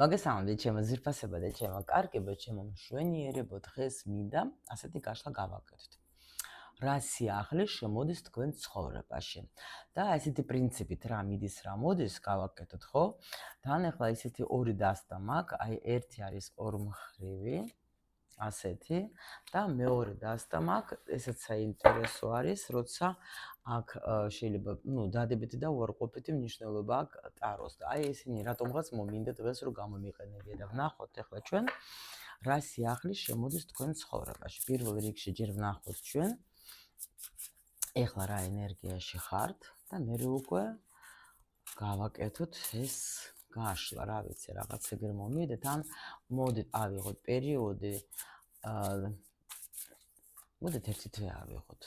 მოგესალმებით, ჩემო ძირფასებო და ჩემო კარგებო, ჩემო მშვენიერებო, დღეს მინდა ასეთი გაშლა გავაკეთოთ. რა სიახლე შემოდის თქვენ ცხოვრებაში და ესეთი პრინციპით რა მიდის, რა მოდის, გავაკეთოთ, ხო? თან ახლა ესეთი ორი დასტა მაქვს, აი ერთი არის ორმხრივი, ასეთი და მეორე დასტა მაქვს, ესეც საინტერესო არის, როცა აქ შეიძლება, დადებითი და უარყოფითი მნიშვნელობა აქვს ტაროს და აი ესენი რატომღაც მომინდა დღეს რომ გამომიყენებია და ვნახოთ ახლა ჩვენ რა სიახლე შემოდის თქვენ ცხოვრებაში. პირველ რიგში ჯერ ვნახოთ ჩვენ ახლა რა ენერგიაში ხართ და მერე უკვე გავაკეთოთ ეს გაშლა, რა ვიცი, რაღაც ეგრე მომიდეთ, ან მოდით ავიღოთ პერიოდი, მოდით ერთი თვე ავიღოთ,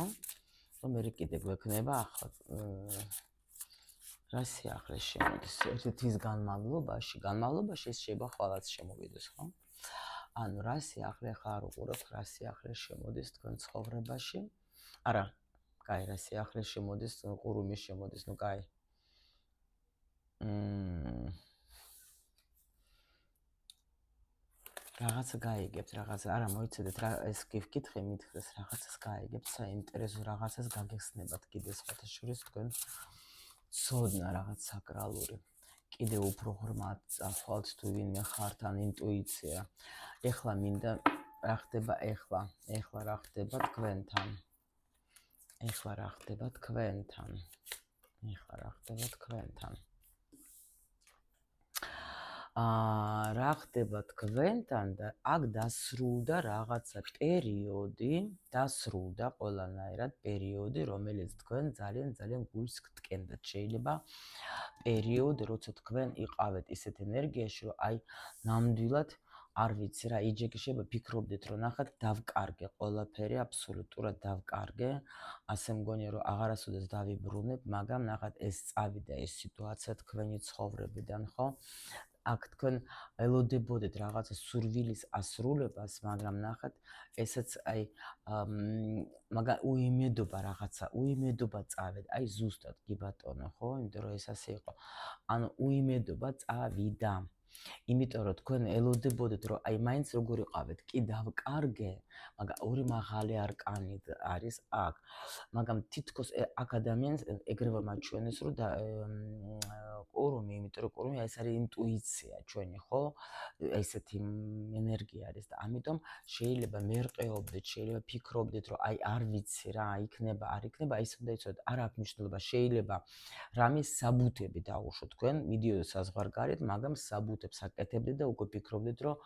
ხო? რომ მე კიდე გვექნება ახლა რა სიახლე შემოდის ერთი თვის განმავლობაში ეს შეიძლება ხვალაც შემოვიდეს, ხო? ანუ რა სიახლე ხარ უყურებთ, რა სიახლე შემოდის თქვენ ცხოვრებაში? არა, კაი, რა სიახლე შემოდის, ყურუმი შემოდის, ნუ კაი. რაღაცა გაიგებთ, რაღაცა, არა, მოიცადეთ რა ეს კი ვკითხე, მითხრეს რაღაცას გაიგებთ, საინტერესო რაღაცას გაგეხსნებათ კიდე სხვათა შორის თქვენ ცოდნა რაღაც საკრალური. კიდე უფრო ღრმად წახვალთ თუ ვინმე ხართ ან ინტუიცია. ეხლა მინდა რა ხდება ეხლა რა ხდება თქვენთან. რა ხდება თქვენთან და აქ დასრულდა რაღაცა პერიოდი, დასრულდა ყველანაირად პერიოდი, რომელიც თქვენ ძალიან გულს გტკენდათ. შეიძლება პერიოდი, როცა თქვენ იყავით ისეთ ენერგიაში, რომ აი ნამდვილად არ ვიცი რა, იჯეკი შეიძლება ფიქრობდით, რომ ნახეთ დავკარგე ყველაფერი, აბსოლუტურად დავკარგე, ასე მგონია, რომ აღარასოდეს დავიბრუნებ, მაგრამ ნახეთ ეს წავიდა ეს სიტუაცია თქვენი ცხოვრებიდან, ხო? აქ თქვენ ელოდებოდეთ რაღაცა სურვილის ასრულებას, მაგრამ ნახეთ, ესეც აი მაგრამ უიმედობა წავიდა, აი ზუსტად კი ბატონო, ხო? იმიტომ რომ ეს ასე იყო. ანუ უიმედობა წავიდა. იმიტომ რომ თქვენ ელოდებოდეთ, რომ აი მაინც როგორ იყავით, კი დავკარგე, მაგრამ ორი მაღალი არკანი არის აქ. მაგრამ თითქოს აქ ადამიანს ეგრევე მაჩვენეს, რომ ყურუმი, იმიტომ რომ ყურუმი ეს არის ინტუიცია ჩვენი, ხო? ესეთი ენერგია არის და ამიტომ შეიძლება მერყეობდეთ, შეიძლება ფიქრობდეთ, რომ აი არ ვიცი რა, იქნება, არ იქნება, ის უნდა იცოდეთ, არ აქვს მნიშვნელობა, შეიძლება რამის საბუთები დაუშვოთ თქვენ, მიდიოდეთ საზღვარგარეთ, მაგრამ საბუთებს აკეთებდეთ და უკვე ფიქრობდეთ, რომ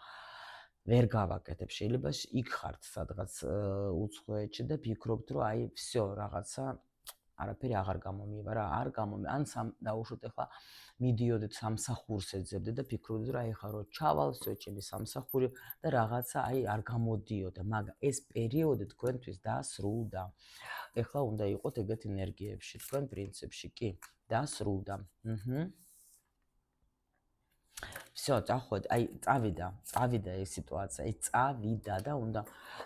ვერ გავაკეთებ. შეიძლება იქ ხართ სადღაც უცხოეთში და ფიქრობთ, რომ აი всё რაღაცა არაფერი აღარ გამომივა რა, არ გამომი. ან დაუშვოთ ახლა მიდიოდეთ სამსახურს ეძებდეთ და ფიქრობდეთ, რომ აი ხა რო ჩავალ, всё, ჩემი სამსახური და რაღაცა აი არ გამოდიოდა, მაგრამ ეს პერიოდი თქვენთვის დასრულდა. ეხლა უნდა იყოთ ეგეთ ენერგიებში, თქვენ პრინციპში კი დასრულდა. всё, წახვეთ, აი წავიდა ეს სიტუაცია, აი წავიდა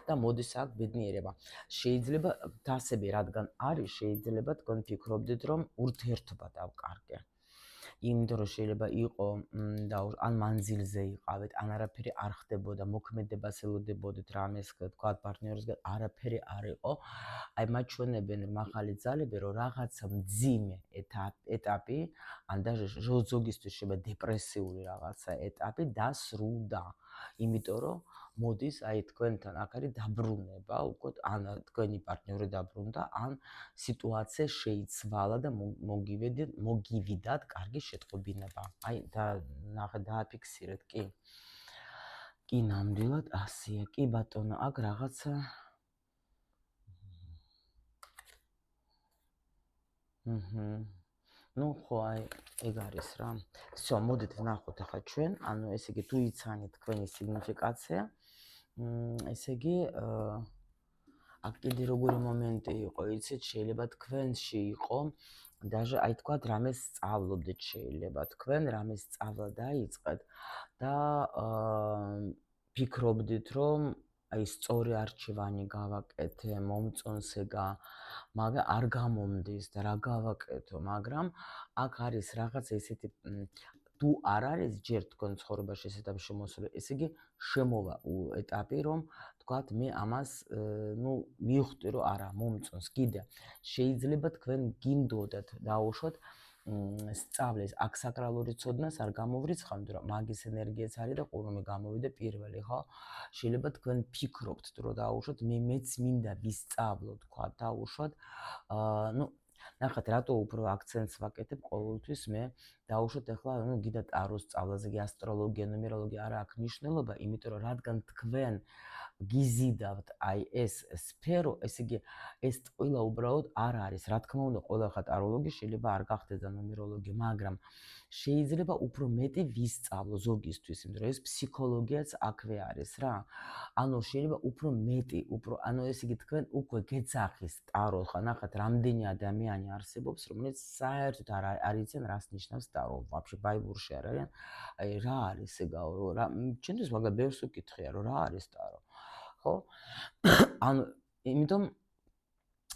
და მოდის აქ ბედნიერება. შეიძლება დასები რადგან არის, შეიძლება თქვენ ფიქრობდეთ, რომ ურთიერთობა დავკარგე. იმიტომ რომ შეიძლება იყო ან მანძილზე იყავით, ან არაფერი არ ხდებოდა, მოქმედებას ელოდებოდეთ რამეს, თქვა პარტნიორისგან, არაფერი არ იყო. აი მაჩვენებენ მაღალი ძალები, რომ რაღაცა მძიმე ეტაპი, ან даже ზოგისთვის შეიძლება დეპრესიული რაღაცა ეტაპი დასრულდა. იმიტომ რომ მოდის აი თქვენთან აქ არის დაბრუნება, უკვე ან თქვენი პარტნიორი დაბრუნდა, ან სიტუაცია შეიცვალა და მოგივიდათ კარგი შეტყობინება. აი დააფიქსირეთ, კი. კი, ნამდვილად ასეა. კი ბატონო, აქ რაღაცა ну ხო, აი ეგ არის რა. всё, მოდით ვნახოთ ახლა ჩვენ, ანუ ესე იგი თუ იცანით თქვენი სიგნიფიკაცია, ესე იგი აქ კიდე როგორი მომენტი იყო, იცით, შეიძლება თქვენში იყო, даже აი თქვათ რამეს სწავლობდეთ, შეიძლება თქვენ რამეს სწავლა დაიწყეთ და ფიქრობდით, რომ აი სწორი არჩევანი გავაკეთე, მომწონსეგა, მაგრამ არ გამომდის და რა გავაკეთო, მაგრამ აქ არის რაღაც ესეთი თუ არ არის ჯერ თქვენ ცხოვრებაში ეს ეტაპი შემოსული, ესე იგი შემოვა ეტაპი, რომ თქვათ მე ამას მივხვდი, რომ არა, მომწონს კიდე. შეიძლება თქვენ გინდოდათ დაუშვათ სწავლეს აქ საკრალური ცოდნას არ გამოვრიცხავთ, რომ მაგის ენერგიაც არის და ყურმე გამოვიდა პირველი, ხო? შეიძლება თქვენ ფიქრობთ, რომ დაუშვათ მეც მინდა ვისწავლო, თქვა დაუშვათ ნახეთ, რატო უფრო აქცენტს ვაკეთებ ყოველთვის მე დაუშვათ ახლა გიდა ტაროს სწავლაზე, ასტროლოგია, ნუმეროლოგია არ აქვს მნიშვნელობა, იმიტომ რომ რადგან თქვენ გიზიდავთ აი ეს სფერო, ესე იგი ეს ყველა უბრალოდ არ არის. რა თქმა უნდა, ყველა ხა ტაროლოგი შეიძლება არ გახდეს და ნუმეროლოგი, მაგრამ შეიძლება უფრო მეტი ვისწავლო ზოგისთვის, იმიტომ რომ ეს ფსიქოლოგიაც აქვე არის რა. ანუ შეიძლება უფრო მეტი, ესე იგი თქვენ უკვე გეძახის ტარო, ხა ნახეთ, რამდენი ადამიანი არსებობს, რომელიც საერთოდ არ იციან რას ნიშნავს ტარო. ვაფშე ბაიბურში არ არიან. აი რა არის ეგაო, რა ჩემთვის მაგალითად ბევრს უკითხია, რომ რა არის ტარო. ხო? ანუ იმიტომ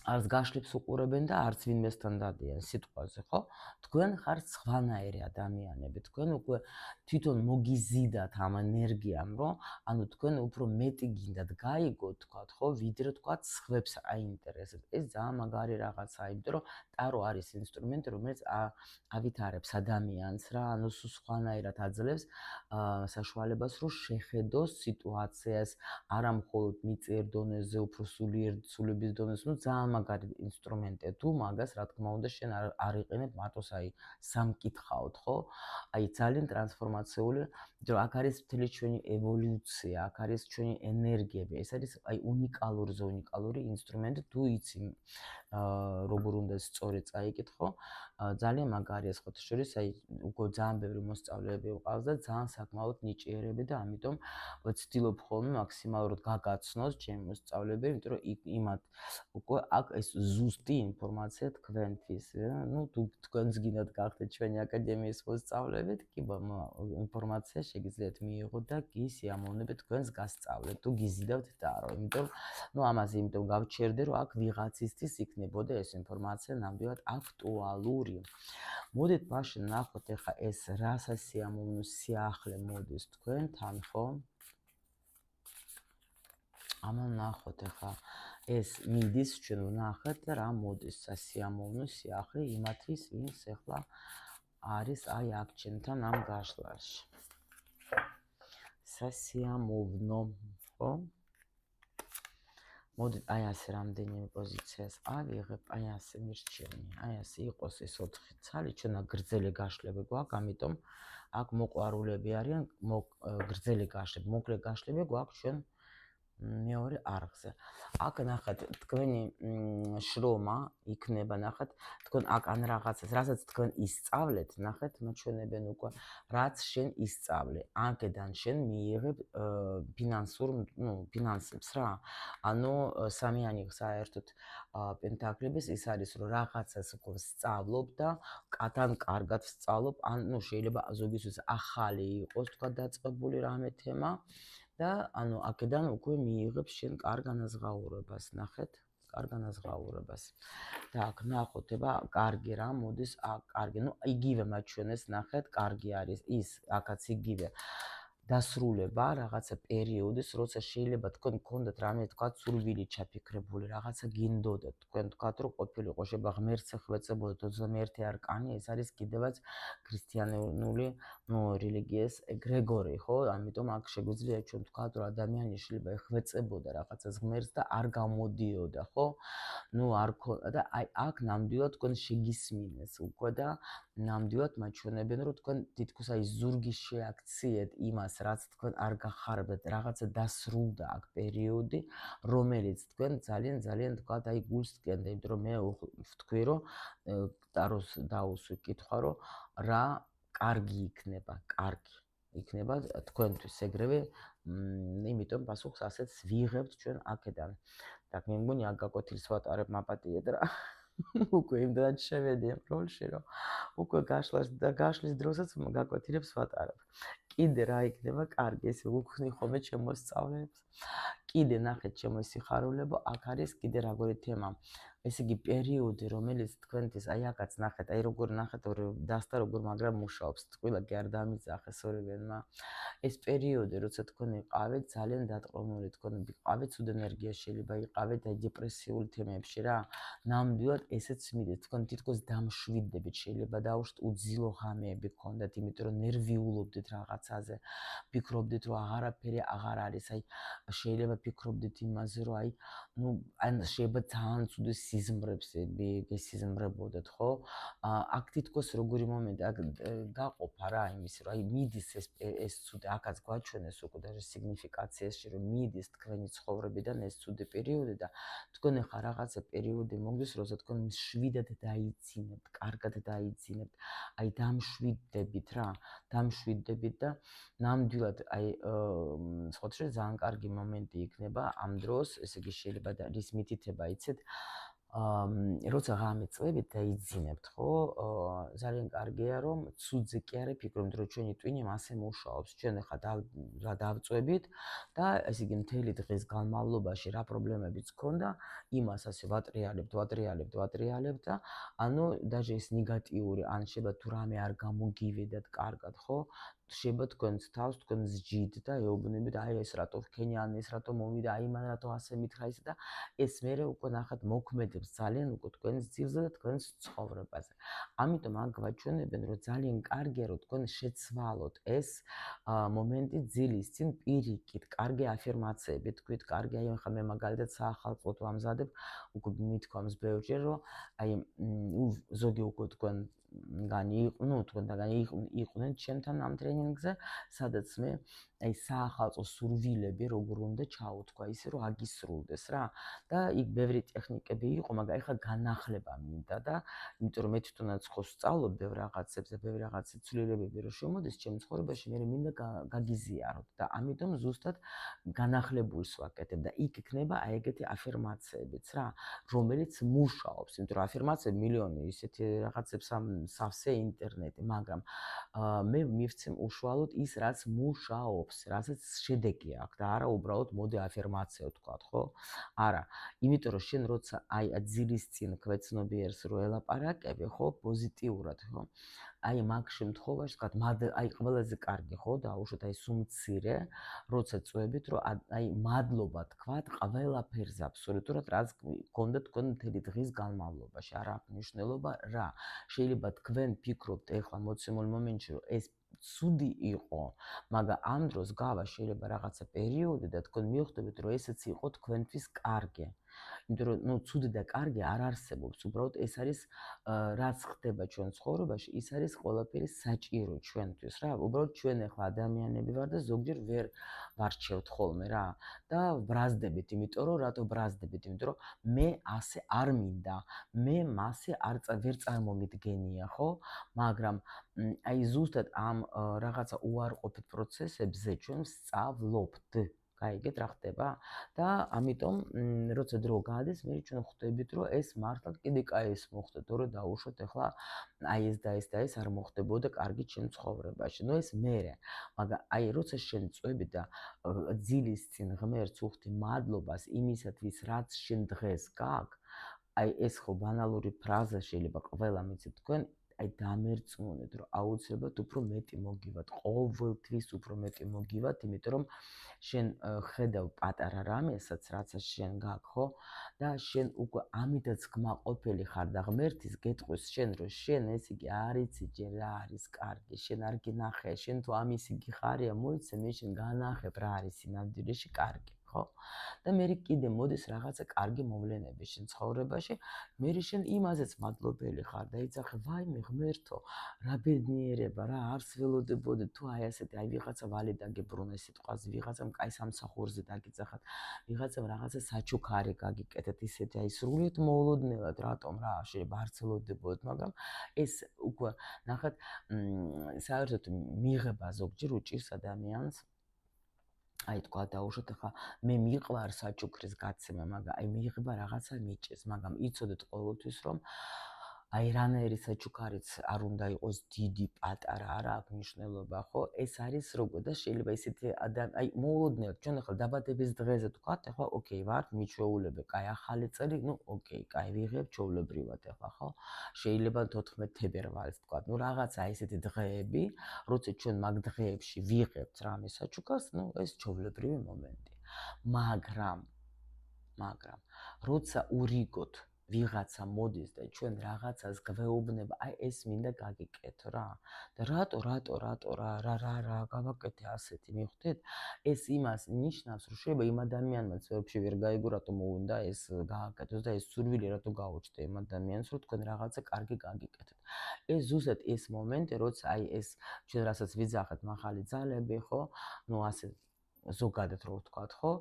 არც გაშლებს უყურებენ და არც ვინმესთან დადიან სიტყვაზე, ხო? თქვენ ხართ სხვანაირი ადამიანები, თქვენ უკვე თვითონ მოგიზიდათ ამ ენერგიამ, რომ ანუ თქვენ უფრო მეტი გინდათ გაიგოთ, თქვათ, ხო, ვიდრე თქვათ სხვებს აინტერესებს. ეს ძალიან მაგარი რაღაცაა, იმიტომ რომ ტარო არის ინსტრუმენტი, რომელიც ავითარებს ადამიანს რა, ანუ სხვანაირად აძლევს საშუალებას, რომ შეხედოს სიტუაციას, არა მხოლოდ მიწიერ დონეზე, უფრო სულების დონეზე, ძალიან მაგარი ინსტრუმენტია. თუ მაგას, რა თქმა უნდა, შენ არ იყენებ მარტოს აი სამკითხაოდ, ხო? აი ძალიან ტრანსფორმაციული, რომ აქ არის მთელი ჩვენი ევოლუცია, აქ არის ჩვენი ენერგიები. ეს არის აი უნიკალური ინსტრუმენტი, თუ იცი როგორ უნდა სწორედ წაიკითხო. ძალიან მაგარია სხვათა შორის, აი უკვე ძალიან ბევრი მოსწავლეები ვყავს და ძალიან საკმაოდ ნიჭიერები და ამიტომ ვცდილობ ხოლმე მაქსიმალურად გაგაცნოს ჩემი მოსწავლეები, იმიტომ რომ იმათ უკვე აქ ეს ზუსტი ინფორმაცია თქვენთვის. თუ თქვენს გინდათ გახდეთ ჩვენი აკადემიის მოსწავლეები, კი ინფორმაცია შეგიძლიათ მიიღოთ და კი სიამოვნებით თქვენს გასწავლეთ, თუ გიზიდავთ ტარო. იმიტომ ამაზე გავჩერდე, რომ აქ ვიღაცისთვის იქნებოდა ეს ინფორმაცია ნამდვილად აქტუალური. მოდით მაშინ ნახოთ ახლა ეს რა სასიამოვნო სიახლე მოდის თქვენთან, ხო? ამან ნახოთ ახლა ეს მიდის ჩვენ ვნახეთ და რა მოდის სასიამოვნო სიახლე იმათვის, ვინც ახლა არის აი აქ ჩვენთან ამ გაშლაში. სასიამოვნო, ხო? მოდით აი ასე რამდენიმე პოზიციას ავიღებ, აი ასე მირჩენი, აი ასე იყოს ეს 4 ცალი, ჩვენ აქ გრძელი გაშლები გვაქვს, ამიტომ აქ მოყვარულები არიან, გრძელი გაშლები, მოკლე გაშლები გვაქვს ჩვენ მეორე არხზე. აქ ნახეთ, თქვენი შრომა იქნება, ნახეთ, თქვენ აქ ან რაღაცას, რასაც თქვენ ისწავლეთ, ნახეთ, მაჩვენებენ უკვე, რაც შენ ისწავლე. აქედან შენ მიიღებ ფინანსებს რა. ანუ სამიანი საერთოდ პენტაკლების ის არის, რომ რაღაცას უკვე სწავლობ და კათან კარგად სწავლობ, ან შეიძლება ზოგისთვის ახალი იყოს, თქვა დაწყებული რამე თემა. და ანუ აქედან უკვე მიიღებ შენ კარგ განაზღაურებას, ნახეთ, კარგ განაზღაურებას. და აქ ნახოთ, კარგი რა მოდის, კარგი, იგივე მაჩვენეს, ნახეთ, კარგი არის ის, აქაც იგივე. დასრულება რაღაცა პერიოდის, როცა შეიძლება თქვენ გქონდათ რამე თქვა სურვილი ჩაფიქრებული, რაღაცა გინდოდათ, თქვენ თქვათ რომ ყოფილიყო, შეიძლება ღმერთს ხვეწებოდეთ 21 არკანი, ეს არის კიდევაც ქრისტიანული რელიგიის ეგრეგორი, ხო? ამიტომ აქ შეგვიძლია ჩვენ თქვათ რომ ადამიანი შეიძლება ხვეწებოდა რაღაცას ღმერთს და არ გამოდიოდა, ხო? არ და აი აქ ნამდვილად თქვენ შეგისმინეს უკვე და ნამდვილად მაჩვენებენ რომ თქვენ თითქოს აი ზურგი შეაქციეთ იმას, რაც თქვენ არ გახარებდათ, რაღაცა დასრულდა აქ პერიოდი, რომელიც თქვენ ძალიან თქვათ აი გულს ტკენდა, იმიტომ რომ მე ვთქვი რომ ტაროს დაუსვი კითხვა რომ რა კარგი იქნება თქვენთვის ეგრევე, იმიტომ პასუხს ასეც ვიღებთ ჩვენ აქედან. და მე მგონი აქ გაკვეთილს ვატარებ მაპატიეთ რა. უკვე იმდანაც შევედი ამ როლში, რომ უკვე გაშლის დროსაც გაკვეთილებს ვატარებ. კიდე რა იქნება კარგი, ესე უხსნი ხოლმე ჩემოსწავლებს. კიდე ნახეთ ჩემო სიხარულებო, აქ არის კიდე როგორი თემა. ესე იგი პერიოდი, რომელიც თქვენთვის აი აქაც ნახეთ, აი როგორ ნახეთ დასთა როგორ მაგრამ მუშაობს. ყველა კი არ დამიძახეს ორივენმა. ეს პერიოდი, როცა თქვენ იყავით ძალიან დატყრომული, თქვენ იყავით სულ ენერგიაში, შეიძლება იყავით აი დეპრესიული თემებში რა. ნამდვილად ესეც მიდეთ, თქვენ თითქოს დამშვიდდებით, შეიძლება დაუშვით უძილო ღამეები გქონდათ, იმიტომ რომ ნერვიულობდით რაღაცაზე, ფიქრობდით რომ აღარაფერი აღარ არის, აი შეიძლება ფიქრობდით იმაზე, რომ აი ან შეიძლება ძალიან ცუდი სიზმრებსები გესიზმრებოდეთ, ხო? აქ თითქოს როგორი მომენტი, აქ გაყოფა რა იმის, რომ აი მიდის ეს ცუდი, აქაც გვაჩვენეს უკვე და სიგნიფიკაციაში, რომ მიდის თქვენი ცხოვრებიდან ეს ცუდი პერიოდი და თქვენ ახლა რაღაცა პერიოდი მოგდის, როცა თქვენ შვიდად დაიცინებთ, კარგად დაიცინებთ, აი დამშვიდდებით რა, დამშვიდდებით და ნამდვილად აი სხვათა ძალიან კარგი მომენტი იქნება ამ დროს, ესე იგი შეიძლება და რის მითითება იცით, როცა ღამე წვევით დაიძინებთ, ხო? ძალიან კარგია რომ ცუდზე კი არა ფიქრობთ, რომ ჩვენი ტვინი მასე მუშაობს. ჩვენ ახლა რა დავწვევით და ესე იგი მთელი დღის განმავლობაში რა პრობლემებიც გქონდა, იმას ასე ვატრიალებთ და ანუ დაჟე ეს ნეგატიური, ან შეიძლება თუ რამე არ გამოგივედათ კარგად, ხო? შეიძლება თქვენს თავს თქვენ ზჯით და ეუბნებით, აი ეს რატო ვქენიან, ეს რატო მომიდა, აი მან რატო ასე მითხრა ის და ეს მერე უკვე ნახეთ მოქმედებს ძალიან უკვე თქვენს ძილზე და თქვენს ცხოვრებაზე. ამიტომ აქ გვაჩვენებენ, რომ ძალიან კარგია, რომ თქვენ შეცვალოთ ეს მომენტი ძილის წინ პირიქით, კარგი აფირმაციები თქვით, კარგი აი ახლა მე მაგალითად საახალწლოდ ვამზადებ, უკვე მithქვამს ბევრჯერ, რომ აი ზოგი უკვე თქვენგანი იყვნენ ჩემთან ამ ტრენინგზე, სადაც მე აი საახალწლო სურვილები როგორ უნდა ჩაუთქვა, ისე რომ აგისრულდეს რა. და იქ ბევრი ტექნიკები იყო, მაგრამ ეხლა განახლება მინდა და იმიტომ რომ მე თვითონაც ხო ვსწავლობ ბევრ რაღაცებს და ბევრი რაღაც ცვლილებები რო შემოდის ჩემ ცხოვრებაში, მე მინდა გაგიზიაროთ და ამიტომ ზუსტად განახლებულს ვაკეთებ და იქ იქნება აი ეგეთი აფირმაციებიც რა, რომელიც მუშაობს, იმიტომ რომ აფირმაციები მილიონი ისეთი რაღაცებს სავსე ინტერნეტი, მაგრამ მე მივცემ უშუალოდ ის, რაც მუშაობს, რასაც შედეგი აქვს და არა უბრალოდ მოდი აფირმაცია ვთქვათ, ხო? არა, იმიტომ რომ შენ როცა აი ძილის წინ ქვეცნობიერს რო ელაპარაკები, ხო, პოზიტიურად, ხო? აი მაგ შემთხვევაში, თქვათ, აი ყველაზე კარგი, ხო, დაუშვათ აი სუმცირე, როცა წვევით, რომ აი მადლობა თქვათ ყველაფერზე აბსოლუტურად, რაც გქონდა თქვენ მთელი დღის განმავლობაში, არა აქვს მნიშვნელობა რა. შეიძლება თქვენ ფიქრობთ ეხლა მოცემულ მომენტში, რომ ეს ცუდი იყო, მაგრამ ამ დროს გავა შეიძლება რაღაცა პერიოდი და თქვენ მიხვდებით, რომ ესეც იყო თქვენთვის კარგი. იმიტომ რომ ცუდი და კარგი არ არსებობს, უბრალოდ ეს არის რაც ხდება ჩვენ ცხოვრებაში, ის არის ყველაფერი საჭირო ჩვენთვის რა. უბრალოდ ჩვენ ახლა ადამიანები ვარ და ზოგჯერ ვერ ვარჩევთ ხოლმე რა და ბრაზდებით, იმიტომ რომ რატო ბრაზდებით? იმიტომ რომ მე ასე არ მინდა, მე მასე ვერ წარმომიდგენია, ხო? მაგრამ აი ზუსტად ამ რაღაცა უარყოფით პროცესებზე ჩვენ ვსწავლობთ. გაიგეთ რა ხდება და ამიტომ როცა დრო გადის, მე ჩვენ ხვდებით, რომ ეს მართლაც კიდე კაი ეს მოხდა, რომ დაუშვათ ახლა აი ეს და ეს და ეს არ მოხდებოდა კარგი ჩემ ცხოვრებაში. ნუ ეს მერე, მაგრამ აი როცა შენ წვები და ძილის წინ ღმერთს უხდი მადლობას იმისათვის, რაც შენ დღეს გაქვს, აი ეს ხო ბანალური ფრაზა შეიძლება ყველამ იცით თქვენ აი დამერწმუნეთ, რომ აუცილებლად უფრო მეტი მოგივათ, ყოველთვის უფრო მეტი მოგივათ, იმიტომ რომ შენ ხედავ პატარა რამესაც, რაცა შენ გაქვს, ხო? და შენ უკვე ამიტაც კმაყოფილი ხარ და ღმერთის გეტყვის შენ, რომ შენ ეს იგი არ იცი ჯერ რა არის კარგი, შენ არ გინახე, შენ თუ ამის იგი ხარია მოიცე, მე შენ განახებ რა არის სინამდვილეში კარგი. ხო? და მე კიდე მოდის რაღაცა კარგი მოვლენები შენ ცხოვრებაში, მე შენ იმაზეც მადლობელი ხარ და იცახე, ვაიმე ღმერთო, რა ბედნიერება, რა არს ველოდებოდი თუ აი ასეთი, აი ვიღაცა ვალი დაგებრუნეს სიტყვაზე, ვიღაცამ კაი სამსახურზე დაგიძახათ, ვიღაცამ რაღაცა საჩუქარი გაგიკეთეთ, ისეთი აი სრულიად მოულოდნელად, რატომ რა, შეიძლება არც ველოდებოდეთ, მაგრამ ეს უკვე ნახეთ, საერთოდ მიღება ზოგჯერ უჭირს ადამიანს აი თქვა დაუშვათ ახლა მე მიყვარ საჩუქრის გაცემა, მაგრამ აი მიიღება რაღაცა მიჭეს, მაგრამ იცოდეთ ყოველთვის რომ აი რანაირი საჩუქარიც არ უნდა იყოს დიდი, პატარა, არა აქვს მნიშვნელობა, ხო? ეს არის როგორ და შეიძლება ისეთი აი მოულოდნელად ჩვენ ახლა დაბადების დღეზე თქვათ, ახლა ოკეი, ვართ მიჩვეულები, კაი, ახალი წელი, ნუ ოკეი, კაი, ვიღებ ჩვეულებრივად ახლა, ხო? შეიძლება 14 თებერვალს თქვათ, ნუ რაღაცა ესეთი დღეები, როცა ჩვენ მაგ დღეებში ვიღებთ რამე საჩუქარს, ნუ ეს ჩვეულებრივი მომენტი. მაგრამ როცა ურიგოთ ვიღაცა მოდის და ჩვენ რაღაცას გვეუბნება, აი ეს მინდა გაგიკეთო რა. და რატო რა გავაკეთე ასეთი, მიხვდით? ეს იმას ნიშნავს, რომ შეიძლება იმ ადამიანმაც ვერაფერი ვერ გაიგო, რატომ უნდა ეს გააკეთოს და ეს სურვილი რატო გაუჩნდა იმ ადამიანს, რომ თქვენ რაღაცა კარგი გაგიკეთოთ. ეს ზუსტად ეს მომენტი, როცა აი ეს ჩვენ რასაც ვიძახეთ მაღალი ძალები, ხო? ნუ ასე ზოგადად რო ვთქვათ, ხო?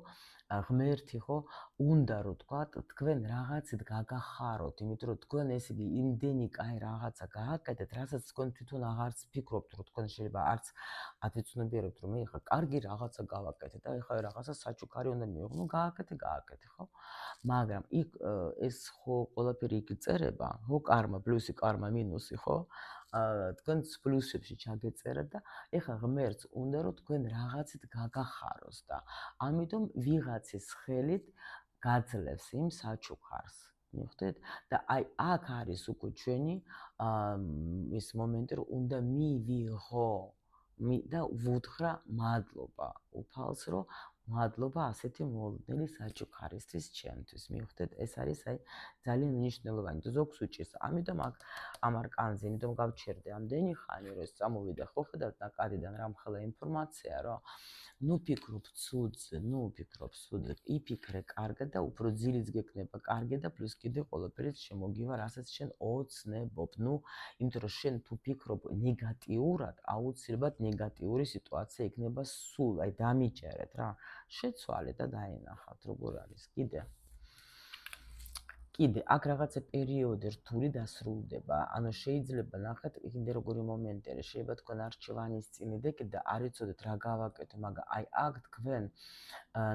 ღმერთი, ხო? უნდა რომ თქვათ, თქვენ რაღაცით გაგახაროთ, იმიტომ რომ თქვენ ესე იგი იმდენი კაი რაღაცა გააკეთეთ, რასაც თქვენ თვითონ აღარც ფიქრობთ, რომ თქვენ შეიძლება არც ათეცნობიერებთ, რომ მე ხა კარგი რაღაცა გავაკეთე და ეხლა რაღაცა საჩუქარი უნდა მივიღო, ნუ გააკეთე, ხო? მაგრამ იქ ეს ხო ყველაფერი იქ წერება, ხო? კარმა პლუსი, კარმა მინუსი, ხო? თქვენს პლუსებში ჩაგეწერა და ეხლა ღმერთს უნდა რომ თქვენ რაღაცით გაგახაროს და ამიტომ ვიღაცის ხელით გაძლევს იმ საჩუქარს. მიხვდით? და აი აქ არის უკვე ჩვენი ის მომენტი, რომ უნდა მივიღო და ვუთხრა მადლობა უფალს, რომ მადლობა ასეთი მოულოდნელი საჩუქარისთვის ჩემთვის. მიხვდით? ეს არის აი ძალიან მნიშვნელოვანი. ზოგს უჭირს. ამიტომ აქ ამ არკანზე, იმიტომ გავჩერდე ამდენი ხანი, რომ ეს წამოვიდა, ხო ხედავთ ნაკადიდან რამხელა ინფორმაცია, რომ ნუ ფიქრობ ცუდზე, იფიქრე კარგად და უფრო ძილიც გეკნება კარგი და პლუს კიდე ყველაფერიც შემოგივა, რასაც შენ ოცნებობ. ნუ, იმიტომ რომ შენ თუ ფიქრობ ნეგატიურად, აუცილებლად ნეგატიური სიტუაცია იქნება სულ, აი დამიჯერეთ რა. შეცვალეთ და დაინახავთ, როგორ არის. კიდე აქ რაღაცა პერიოდი რთული დასრულდება. ანუ შეიძლება ნახეთ კიდე როგორი მომენტი არის. შეიძლება თქვენ არჩევანის წინ იდეკ და არ იცოდეთ რა გავაკეთო, მაგრამ აი აქ თქვენ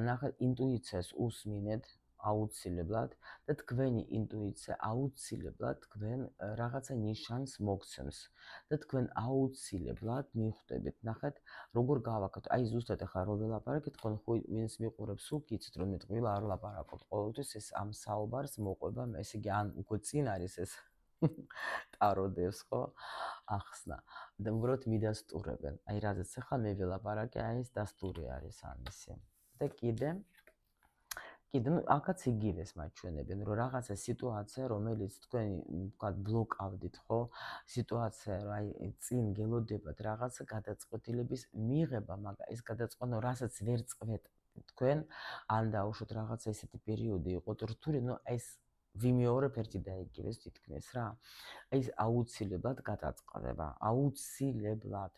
ნახეთ ინტუიციას უსმინეთ აუცილებლად და თქვენი ინტუიცია აუცილებლად თქვენ რაღაცა ნიშანს მოგცემს და თქვენ აუცილებლად მიხვდებით. ნახეთ როგორ გავაკეთო. აი ზუსტად ახლა რო ველაპარაკეთ, თქვენ ხო ვინც მიყურებს სულ გიცით რომ მე ტყილა არ ლაპარაკობ. ყოველთვის ეს ამ საუბარს მოყვება, ესე იგი ან უკვე წინ არის ეს ტაროდევს, ხო? ახსნა. და უბრალოდ მიდასტურებენ. აი რაზეც ახლა მე ველაპარაკე, აი ეს დასტური არის ამისი. და კიდე ნუ აქაც იგივეს მაჩვენებენ, რომ რაღაცა სიტუაცია, რომელიც თქვენი ვთქვათ ბლოკავდით, ხო? სიტუაცია, რომ აი წინ გელოდებათ რაღაცა გადაწყვეტილების მიღება, მაგრამ ეს გადაწყვეტილება, რასაც ვერ წყვეტ თქვენ, ან დაუშვოთ რაღაცა ესეთი პერიოდი იყო რთული, ნუ ეს ვიმეორებ ერთი და იგივეს თითქმის რა. ეს აუცილებლად გადაწყდება, აუცილებლად.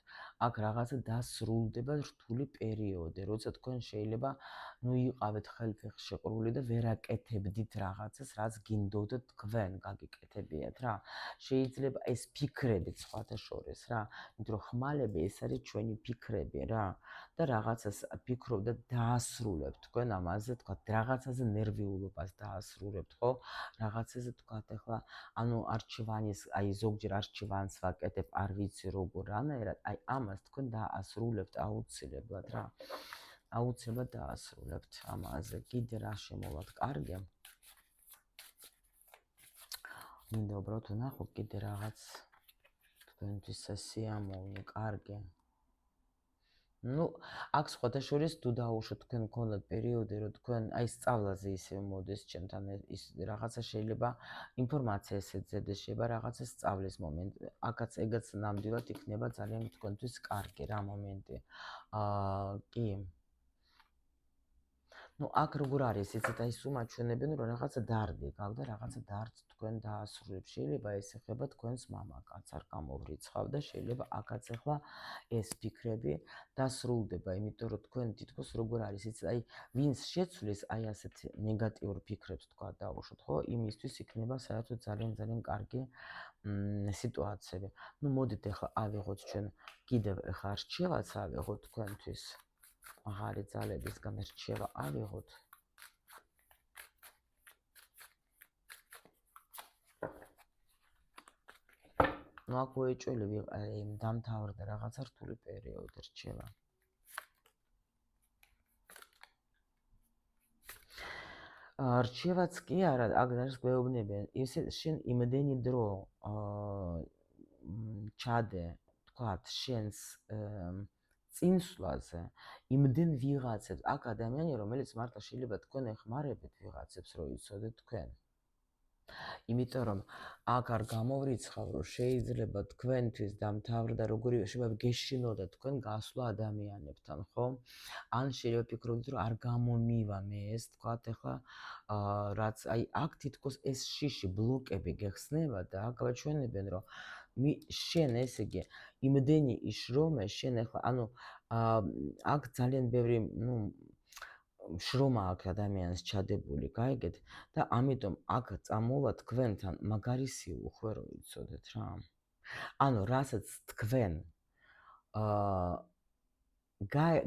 აქ რაღაცა დასრულდება რთული პერიოდი, როცა თქვენ შეიძლება ნუ იყავით ხელფეხ შეყრული და ვერ აკეთებდით რაღაცას, რაც გინდოდათ თქვენ გაგიკეთებიათ რა. შეიძლება ეს ფიქრებით სხვათა შორის რა, იმიტომ რომ ხმალები ეს არის ჩვენი ფიქრები რა. და რაღაცას ფიქრობ და დაასრულებთ თქვენ ამაზე, თქვა რაღაცაზე ნერვიულობას დაასრულებთ, ხო? რაღაცაზე თქვათ ახლა, ანუ არჩევანის, აი ზოგჯერ არჩევანს ვაკეთებ, არ ვიცი როგორ რანაირად, აი ამას თქვენ დაასრულებთ აუცილებლად რა. აუცილებლად დაასრულებთ ამაზე. კიდე რა შემოვათ კარგი? მინდა უბრალოდ ვნახო კიდე რაღაც თქვენთვის სასიამოვნო კარგი. ნუ აქ სხვათა შორის თუ დაუშვოთ თქვენ გქონდათ პერიოდი, რომ თქვენ აი სწავლაზე ისე მოდის ჩემთან ის რაღაცა შეიძლება ინფორმაცია ესეძებდეს, შეიძლება რაღაცა სწავლის მომენტი. აქაც ეგაც ნამდვილად იქნება ძალიან თქვენთვის კარგი რა მომენტი. კი. ნუ აქ როგორ არის, იცით აი სულ მაჩვენებენ, რომ რაღაცა დარდი გაქვთ და რაღაცა დარდს თქვენ დაასრულებთ. შეიძლება ეს ეხება თქვენს მამაკაცს, არ გამოვრიცხავ და შეიძლება აქაც ახლა ეს ფიქრები დასრულდება, იმიტომ რომ თქვენ თითქოს როგორ არის, იცით აი ვინც შეცვლის აი ასეთ ნეგატიურ ფიქრებს თქვა დაუშვოთ, ხო? იმისთვის იქნება საერთოდ ძალიან კარგი სიტუაციები. ნუ მოდით ახლა ავიღოთ ჩვენ კიდევ ახლა რჩევაც ავიღოთ თქვენთვის. მაღალი ძალებისგან რჩევა ავიღოთ. ნუ აქ მოეჭველი დამთავრდა რაღაცა რთული პერიოდი რჩება. რჩევაც კი არა, აქ არის გვეუბნებიან, ისე შენ იმდენი დრო ჩადე, თქვათ, შენს წინსვლაზე, იმდენ ვიღაცებს, აქ ადამიანი, რომელიც მართლა შეიძლება თქვენ ეხმარებით ვიღაცებს, რომ იცოდეთ თქვენ. იმიტომ რომ აქ არ გამოვრიცხავ, რომ შეიძლება თქვენთვის დამთავრდა როგორი შეიძლება გეშინოდა თქვენ გასვლა ადამიანებთან, ხო? ან შეიძლება ფიქრობდით, რომ არ გამომივა მე ეს, თქვათ, ეხლა რაც აი აქ თითქოს ეს შიში ბლოკები გეხსნება და აქ გაჩვენებენ, რომ შენ ესე იგი იმდენი იშრომე, შენ ეხლა ანუ აქ ძალიან ბევრი, ნუ შრომა აქვს ადამიანს ჩადებული, გაიგეთ? და ამიტომ აქ წამოვა თქვენთან მაგარი სიუხვე, რომ იცოდეთ რა. ანუ რასაც თქვენ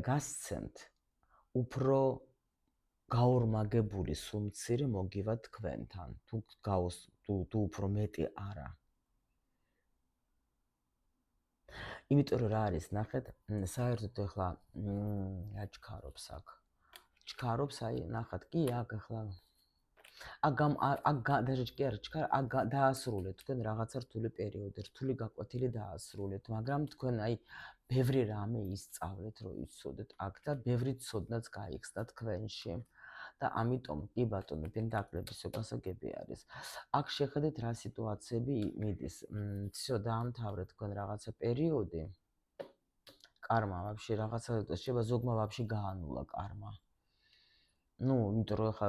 გასცემთ, უფრო გაორმაგებული სუმცირე მოგივა თქვენთან. თუ უფრო მეტი არა. იმიტომ რომ რა არის, ნახეთ, საერთოდ ეხლა რა ჩქარობს აქ. ჩქარობს, აი, ნახეთ, კი აქ ეხლა აქ დაჟე კი არა ჩქარა, აქ დაასრულეთ თქვენ რაღაცა რთული პერიოდი, რთული გაკვეთილი დაასრულეთ, მაგრამ თქვენ აი ბევრი რამე ისწავლეთ, რომ იცოდეთ აქ და ბევრი ცოდნაც გაიხსნა თქვენში. და ამიტომ კი ბატონო, პენტაკლების გასაგები არის. აქ შეხედეთ რა სიტუაციები მიდის. всё, დაამთავრეთ თქვენ რაღაცა პერიოდი. კარმა вообще რაღაცა შეიძლება ზოგმა вообще გაანულა კარმა. ნუ, იმიტომ რომ ხა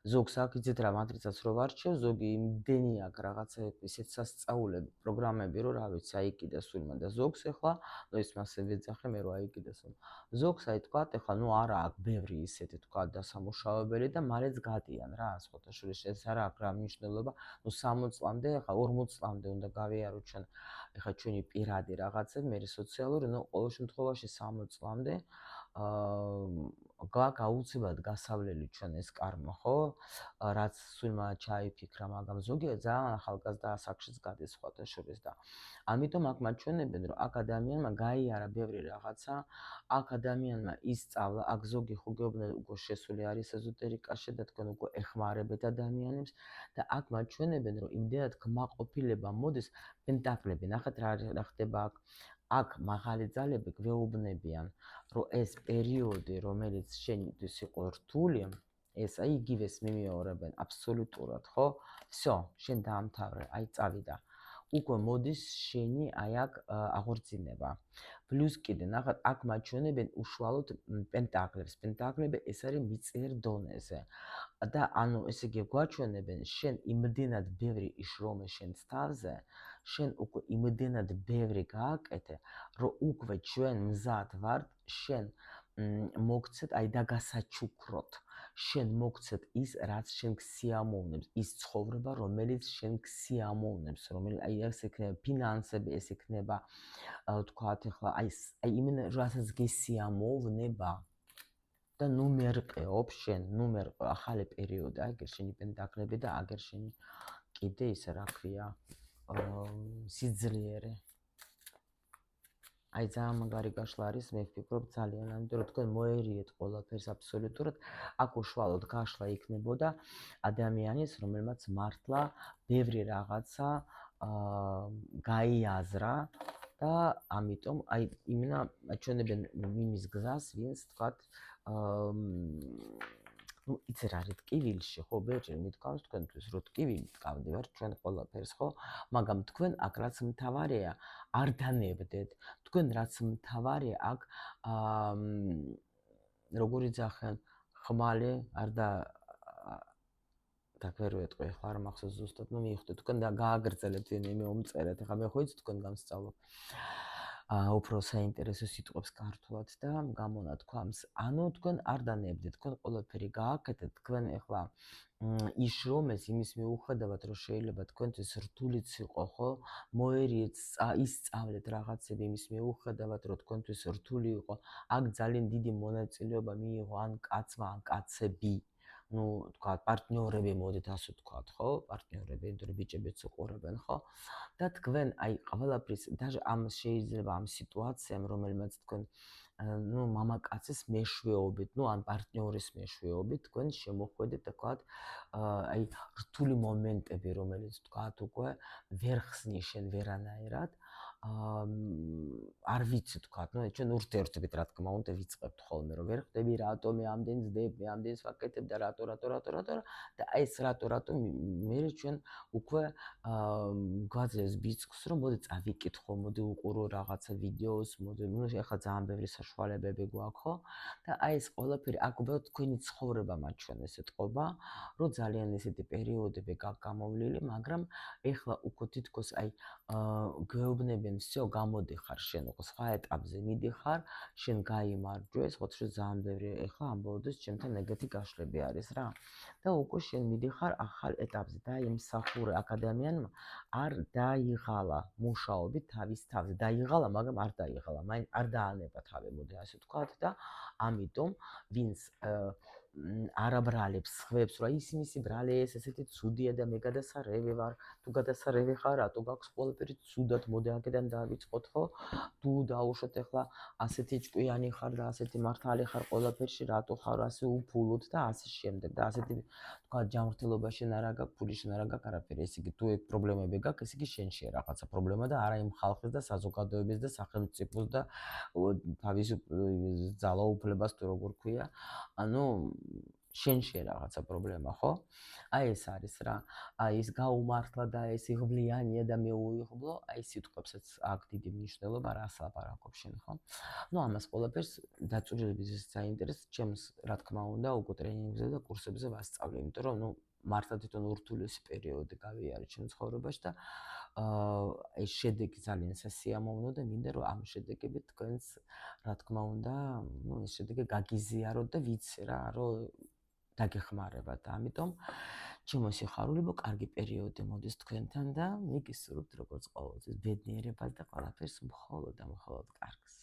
ზოგს აქ იცით რა მატრიცას რო ვარჩევ, ზოგი იმდენი აქ რაღაცა ისეთ სასწაულები, პროგრამები, რომ რა ვიცი, აი კიდე სულმა და ზოგს ეხლა, ნუ ის მასე ვეძახე მე რომ აი კიდე სულ. ზოგს აი თქვა, ეხლა ნუ არა აქ ბევრი ისეთი თქვა დასამუშავებელი და მალეც გადიან რა, სხვათა შორის ეს არა აქვს რა მნიშვნელობა, ნუ 60 წლამდე, ეხლა 40 წლამდე უნდა გავიარო ჩვენ, ეხლა ჩვენი პირადი რაღაცები, მე სოციალური, ნუ ყოველ შემთხვევაში 60 წლამდე გაუცებად გასავლელი ჩვენ ეს კარმა, ხო? რაც სულმა ჩაიფიქრა, მაგრამ ზოგიერთ ძალიან ახალგაზრდა ასაკშიც გადის სხვათა შორის და ამიტომ აქ მაჩვენებენ, რომ აქ ადამიანმა გაიარა ბევრი რაღაცა, აქ ადამიანმა ისწავლა, აქ ზოგი ხო გეუბნები უკვე შესული არის ეზოტერიკაში და თქვენ უკვე ეხმარებთ ადამიანებს და აქ მაჩვენებენ, რომ იმდენად კმაყოფილება მოდის, პენტაკლები, ნახეთ რა ხდება აქ. აქ მაღალი ძალები გვეუბნებიან, რომ ეს პერიოდი, რომელიც შენთვის იყო რთული, ეს აი იგივეს მიმეორებენ აბსოლუტურად, ხო? всё, შენ დაამთავრე, აი წავიდა. უკვე მოდის შენი აი აქ აღორძინება. პლუს კიდე, ნახეთ, აქ მაჩვენებენ უშუალოდ პენტაკლებს. პენტაკლები ეს არის მიწიერ დონეზე. და ანუ ესე იგი გვაჩვენებენ, შენ იმდენად ბევრი იშრომე შენს თავზე, შენ უკვე იმდენად ბევრი გააკეთე, რომ უკვე ჩვენ მზად ვართ, შენ მოგცეთ აი დაგასაჩუქროთ. შენ მოგცეთ ის, რაც შენ გსიამოვნებს, ის ცხოვრება, რომელიც შენ გსიამოვნებს, რომელიც აი ეს იქნება ფინანსები, ეს იქნება თქვათ ახლა აი იმენა რასაც გესიამოვნება და ნუ მერყეობ შენ, ნუ მერყე ახალი პერიოდი, აგერ შენი პენტაკლები და აგერ შენი კიდე ისე რა ქვია, სიძლიერე. აი ძალიან მაგარი გაშლა არის, მე ვფიქრობ ძალიან, ამიტომ რომ თქვენ მოერიეთ ყველაფერს აბსოლუტურად, აქ უშუალოდ გაშლა იქნებოდა ადამიანის, რომელმაც მართლა ბევრი რაღაცა გაიაზრა და ამიტომ აი იმენა აჩვენებენ იმის გზას, ვინც თქვათ ну, იცი რა არის ტკივილში, ხო, ბეჭი მithქვამს თქვენთვის, რომ ტკივილი ტკავდი ვარ ჩვენ ყველაფერს, ხო? მაგრამ თქვენ აქ რაც მთავარია, არ დანებდეთ. თქვენ რაც მთავარია, აქ როგორ იძახენ, ხმალი არ და ვერ ვეტყვი, ახლა არ მახსოვს ზუსტად, ნუ მივხვდი, თქვენ და გააგრძელებთ მე უმწერეთ, ახლა მე ხო იცი თქვენ გამსწავლობ. უფრო საინტერესო სიტყვებს ქართულად და გამონათქვამს. ანუ თქვენ არ დანებდეთ, თქვენ ყველაფერი გააკეთეთ, თქვენ ეხლა იშრომეს იმის მიუხედავად, რომ შეიძლება თქვენთვის რთულიც იყო, ხო? მოერიეთ, ისწავლეთ რაღაცები იმის მიუხედავად, რომ თქვენთვის რთული იყო. აქ ძალიან დიდი მონაწილეობა მიიღო ან კაცმა, ან კაცები. ნუ თქვა პარტნიორები მოდით ასე თქვა, ხო? პარტნიორები, იმიტომ რომ ბიჭებიც უყურებენ, ხო? და თქვენ აი ყველაფრის და ამ შეიძლება ამ სიტუაციამ რომელმაც თქვენ ნუ მამაკაცის მეშვეობით, ნუ ან პარტნიორის მეშვეობით თქვენ შემოხვედეთ თქვა აი რთული მომენტები, რომელიც თქვა უკვე ვერ ხსნი შენ ვერანაირად არ ვიცი თქვა, ნუ ჩვენ ურთიერთობით რა თქმა უნდა ვიწყებთ ხოლმე რომ ვერ ხდები რატო მე ამდენს დებ, მე ამდენს ვაკეთებ და რატო და აი ეს რატო მე ჩვენ უკვე გვაძლევს ბიცკს რომ მოდი წავიკითხო, მოდი უყურო რაღაცა ვიდეოს, მოდი ნუ ეხლა ძალიან ბევრი საშუალებები გვაქვს, ხო? და აი ეს ყველაფერი აქ უბრალოდ თქვენი ცხოვრება მათ ჩვენ ესე ტყობა, რომ ძალიან ესეთი პერიოდები გაქვს გამოვლილი, მაგრამ ეხლა უკვე თითქოს აი გვეუბნებიან, всё, გამოდიხარ შენ, ხო, სხვა ეტაპზე მიდიხარ, შენ გაიმარჯვეს, ხო, ძალიან ბევრი ეხლა ამბობდეს ჩემთან ეგეთი გაშლები არის რა. და უკვე შენ მიდიხარ ახალ ეტაპზე და აი მსახურე აკადემიანმა არ დაიღალა მუშაობით თავის თავზე. დაიღალა, მაგრამ არ დაიღალა, მაინც არ დაანება თავი, მოდი ასე ვთქვათ და ამიტომ ვინც არ აბრალებს ხვებს, რომ ისინი ბრალე ეს ესეთი ცუდია და მე გადასარევი ვარ, თუ გადასარევი ხარ, რატო გაქვს ყველაფერი ცუდად, მოდი აქედან დავიწყოთ, ხო? თუ დაუშვათ ეხლა ასეთი ჭკვიანი ხარ და ასეთი მართალი ხარ ყველაფერში, რატო ხარ ასე უფულოდ და ასე შემდეგ და ასეთი თქვა ჯანმრთელობა შენ არა გაქვს, ფული შენ არა გაქვს, არაფერი. ესე იგი თუ ეგ პრობლემები გაქვს, ესე იგი შენშია რაღაცა პრობლემა და არა იმ ხალხის და საზოგადოების და სახელმწიფოს და თავის ძალაუფლებას თუ როგორ ქვია, ანუ შენშია რაღაცა პრობლემა, ხო? აი ეს არის რა. აი ეს გაუმართლა და ეს იღბლიანია და მე უიღბლო, აი სიტყვებსაც აქვს დიდი მნიშვნელობა, რას ლაპარაკობ შენ, ხო? ნუ ამას ყველაფერს დაწვრილების საინტერესო ჩემს რა თქმა უნდა უკვე ტრენინგებზე და კურსებზე ვასწავლე, იმიტომ რომ ნუ მართლა თვითონ ურთულესი პერიოდი გავიარე ჩემ ცხოვრებაში და ეს შედეგი ძალიან სასიამოვნო და მინდა რომ ამ შედეგებით თქვენს რა თქმა უნდა, ნუ ეს შედეგი გაგიზიაროთ და ვიცი რა, რომ დაგეხმარებათ. ამიტომ ჩემო სიხარულებო, კარგი პერიოდი მოდის თქვენთან და მიგისურვებთ როგორც ყოველთვის ბედნიერებას და ყველაფერს მხოლოდ და მხოლოდ კარგს.